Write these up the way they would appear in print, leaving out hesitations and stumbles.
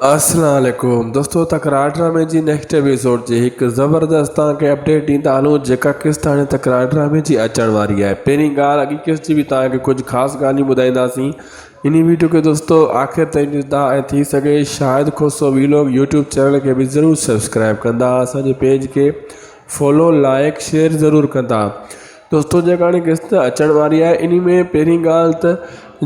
अस्सलाम वालेकुम दोस्तों, तकरार ड्रामे जी नेक्स्ट एपिसोड जी एक ज़बरदस्त तव्हांखे अपडेट ॾींदा हलूं जेका किस्त हाणे तकरार ड्रामे जी अचण वारी आहे। पहिरीं ॻाल्हि अॻी किस्त जी बि तव्हांखे कुझु ख़ासि ॻाल्हियूं ॿुधाईंदासीं। इन वीडियो खे दोस्तों आख़िर ताईं ॾिसंदा ऐं थी सघे शायदि खोसो वीलॉग यूट्यूब चैनल खे बि ज़रूरु सब्सक्राइब कंदा, असांजे पेज खे फॉलो लाइक शेयर ज़रूरु कंदा। दोस्तों जेका हाणे किस्त अचण वारी आहे इन में पहिरीं ॻाल्हि त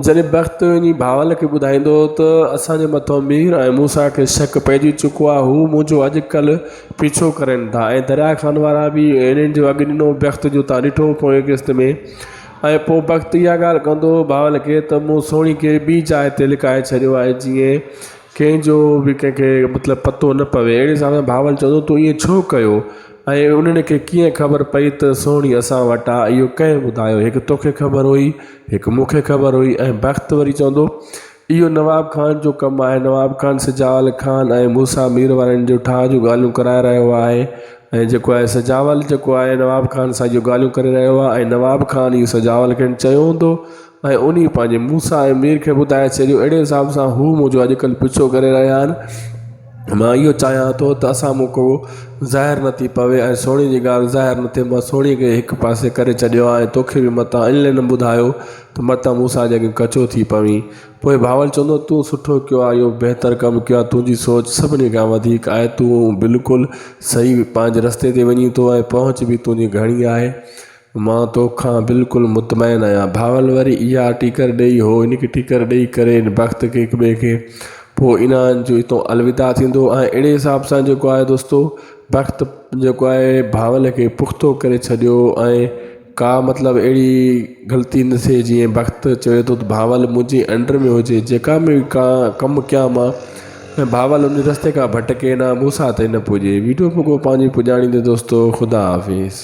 जॾहिं वक़्त वञी भावल खे ॿुधाईंदो त असांजे मथां मीर ऐं मूसा खे शक पइजी चुको आहे, हू मुंहिंजो अॼुकल्ह पीछो करनि था ऐं दरिया खान वारा बि इन्हनि जो अॻु ॾिनो वक़्त जो तव्हां ॾिठो पोइ किस्त में। ऐं पोइ वक़्तु इहा ॻाल्हि कंदो भावल खे त मूं सोणी खे ॿी जाइ ते लिकाए छॾियो आहे जीअं कंहिंजो बि कंहिंखे मतिलबु पतो न पवे। अहिड़े हिसाब सां भावल चवंदो तूं ईअं छो कयो ऐं उन्हनि खे कीअं ख़बर पई त सोणी असां वटि आहे, इहो कंहिं ॿुधायो? हिकु तोखे ख़बर हुई, हिकु मूंखे ख़बर हुई। ऐं वक़्तु वरी चवंदो इहो नवाब खान जो कमु आहे, नवाब खान सजावल खान ऐं मूसा मीर वारनि जो ठाह जूं ॻाल्हियूं कराए रहियो आहे। ऐं जेको आहे सजावल जेको आहे नवाब खान सां इहो ॻाल्हियूं करे रहियो आहे ऐं नवाब खान इहो सजावल खे चयो हूंदो ऐं उन पंहिंजे मूसा ऐं मीर खे ॿुधाए छॾियो। अहिड़े हिसाब सां हू मुंहिंजो अॼुकल्ह पीछो करे रहिया आहिनि। मां इहो चाहियां थो त असां मूं को ज़ाहिर न थी पवे ऐं सोणी जी ॻाल्हि ज़ाहिर न थिए। मां सोणी खे हिकु पासे करे छॾियो आहे ऐं तोखे बि मतां इन न ॿुधायो त मतां मूंसां जे कचो थी पवी। पोइ भावल चवंदो तूं सुठो कयो आहे, इहो बहितर कमु कयो आहे, तुंहिंजी सोच सभिनी खां वधीक आहे, तूं बिल्कुलु सही पंहिंजे रस्ते ते वञी थो ऐं पहुच बि तुंहिंजी घणी आहे। मां तोखां बिल्कुलु मुतमइन आहियां। भावल वरी इहा टीकर ॾेई हो इनखे टीकर ॾेई करे वक़्त खे हिक ॿिए खे पोइ इन्हनि जो हितां अलविदा थींदो। ऐं अहिड़े हिसाब सां जेको आहे दोस्तों वक़्तु जेको आहे भावल खे पुख़्तो करे छॾियो ऐं का मतिलबु अहिड़ी ग़लती न थिए जीअं वक़्तु चवे थो त भावल मुंहिंजे अंडर में हुजे, जेका बि का कमु कयां मां ऐं भावल उन रस्ते खां भटके न, मूंसां ते न पुॼे। वीडियो पोइ पंहिंजी पुॼाणींदे दोस्तों, ख़ुदा हाफ़िज़।